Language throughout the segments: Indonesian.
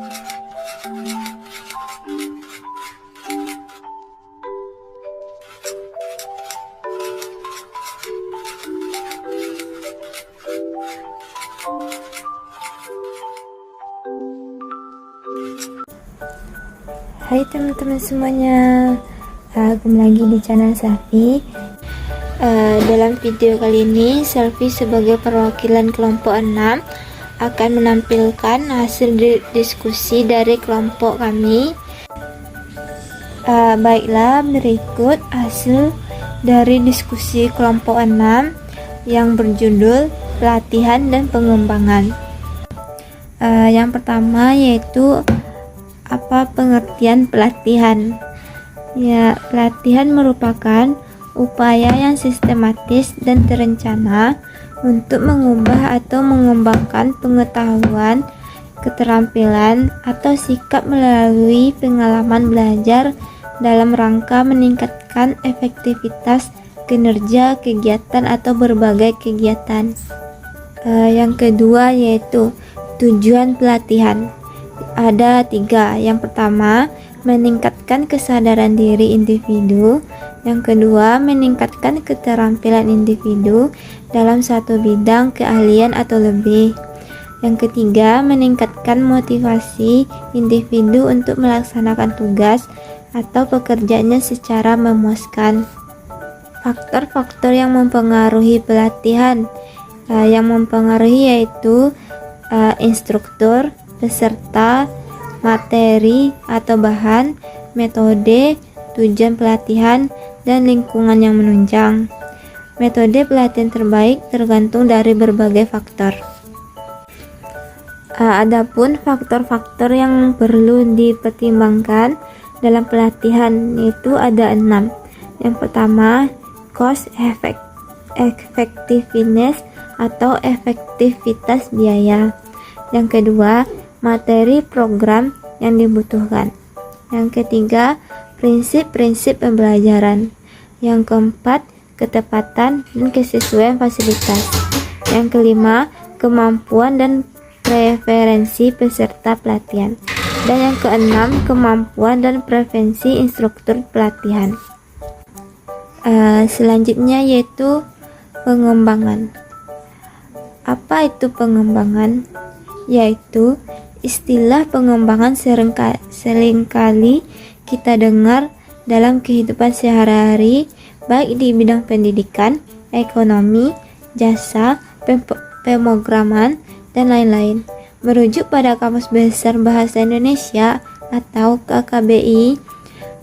Hai teman-teman semuanya, kembali lagi di channel Selfie. Dalam video kali ini, Selfie sebagai perwakilan kelompok 6 akan menampilkan hasil diskusi dari kelompok kami. Baiklah, berikut hasil dari diskusi kelompok 6 yang berjudul pelatihan dan pengembangan. Yang pertama yaitu apa pengertian pelatihan? Ya, pelatihan merupakan upaya yang sistematis dan terencana untuk mengubah atau mengembangkan pengetahuan, keterampilan, atau sikap melalui pengalaman belajar dalam rangka meningkatkan efektivitas kinerja, kegiatan, atau berbagai kegiatan. Yang kedua yaitu tujuan pelatihan. Ada 3. Yang pertama, meningkatkan kesadaran diri individu. Yang kedua, meningkatkan keterampilan individu dalam satu bidang keahlian atau lebih. Yang ketiga, meningkatkan motivasi individu untuk melaksanakan tugas atau pekerjaannya secara memuaskan. Faktor-faktor yang mempengaruhi pelatihan yang mempengaruhi yaitu instruktur, peserta, materi atau bahan, metode, tujuan pelatihan, dan lingkungan yang menunjang. Metode pelatihan terbaik tergantung dari berbagai faktor. Adapun faktor-faktor yang perlu dipertimbangkan dalam pelatihan itu ada 6. Yang pertama, cost effectiveness atau efektivitas biaya. Yang kedua, materi program yang dibutuhkan. Yang ketiga, prinsip-prinsip pembelajaran. Yang keempat, ketepatan dan kesesuaian fasilitas. Yang kelima, kemampuan dan preferensi peserta pelatihan. Dan yang keenam, kemampuan dan preferensi instruktur pelatihan. Selanjutnya yaitu pengembangan. Apa itu pengembangan? Yaitu istilah pengembangan seringkali kita dengar dalam kehidupan sehari-hari, baik di bidang pendidikan, ekonomi, jasa, pemrograman, dan lain-lain. Merujuk pada Kamus Besar Bahasa Indonesia atau KKBI,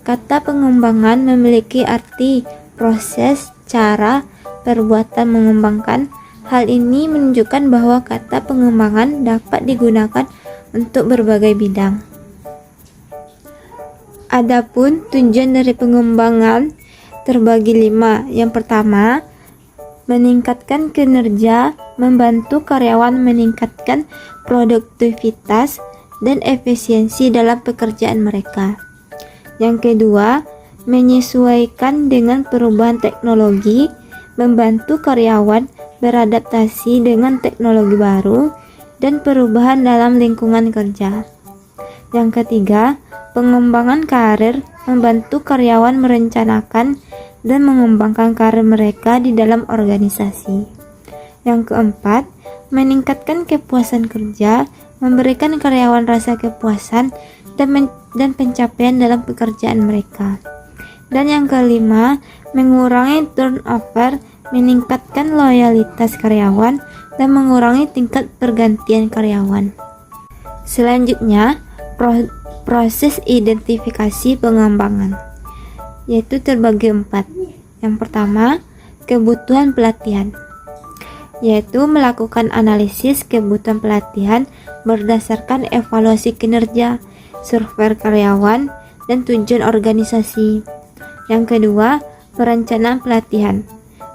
kata pengembangan memiliki arti proses, cara, perbuatan mengembangkan. Hal ini menunjukkan bahwa kata pengembangan dapat digunakan untuk berbagai bidang. Adapun tujuan dari pengembangan terbagi 5. Yang pertama, meningkatkan kinerja, membantu karyawan meningkatkan produktivitas dan efisiensi dalam pekerjaan mereka. Yang kedua, menyesuaikan dengan perubahan teknologi, membantu karyawan beradaptasi dengan teknologi baru dan perubahan dalam lingkungan kerja. Yang ketiga, pengembangan karir, membantu karyawan merencanakan dan mengembangkan karir mereka di dalam organisasi. Yang keempat, meningkatkan kepuasan kerja, memberikan karyawan rasa kepuasan dan pencapaian dalam pekerjaan mereka. Dan yang kelima, mengurangi turnover, meningkatkan loyalitas karyawan, dan mengurangi tingkat pergantian karyawan. Selanjutnya, proses identifikasi pengembangan, yaitu terbagi 4. Yang pertama, kebutuhan pelatihan, yaitu melakukan analisis kebutuhan pelatihan berdasarkan evaluasi kinerja, survei karyawan, dan tujuan organisasi. Yang kedua, perencanaan pelatihan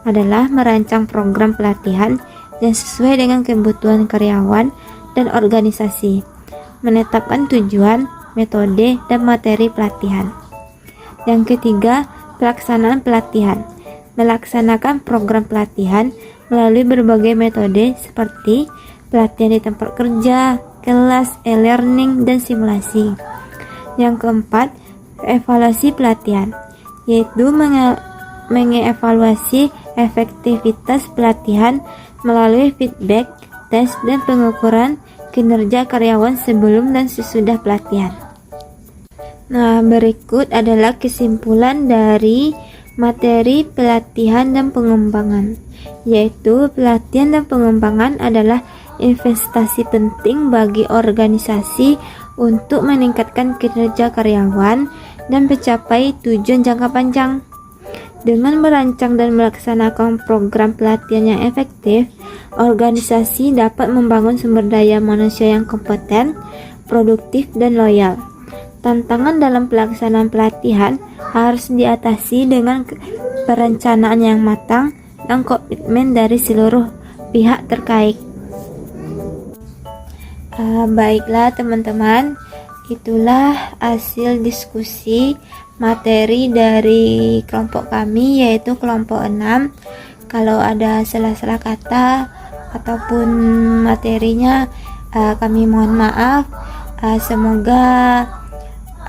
adalah merancang program pelatihan yang sesuai dengan kebutuhan karyawan dan organisasi, menetapkan tujuan, metode, dan materi pelatihan. Yang ketiga, pelaksanaan pelatihan, melaksanakan program pelatihan melalui berbagai metode seperti pelatihan di tempat kerja, kelas, e-learning, dan simulasi. Yang keempat, evaluasi pelatihan, yaitu mengevaluasi efektivitas pelatihan melalui feedback, tes, dan pengukuran kinerja karyawan sebelum dan sesudah pelatihan. Nah, berikut adalah kesimpulan dari materi pelatihan dan pengembangan, yaitu pelatihan dan pengembangan adalah investasi penting bagi organisasi untuk meningkatkan kinerja karyawan dan mencapai tujuan jangka panjang. Dengan merancang dan melaksanakan program pelatihan yang efektif, organisasi dapat membangun sumber daya manusia yang kompeten, produktif, dan loyal. Tantangan dalam pelaksanaan pelatihan harus diatasi dengan perencanaan yang matang dan komitmen dari seluruh pihak terkait. Baiklah teman-teman, itulah hasil diskusi materi dari kelompok kami, yaitu kelompok 6. Kalau ada salah-salah kata ataupun materinya, kami mohon maaf. Semoga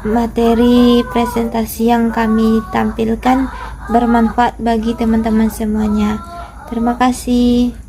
materi presentasi yang kami tampilkan bermanfaat bagi teman-teman semuanya. Terima kasih.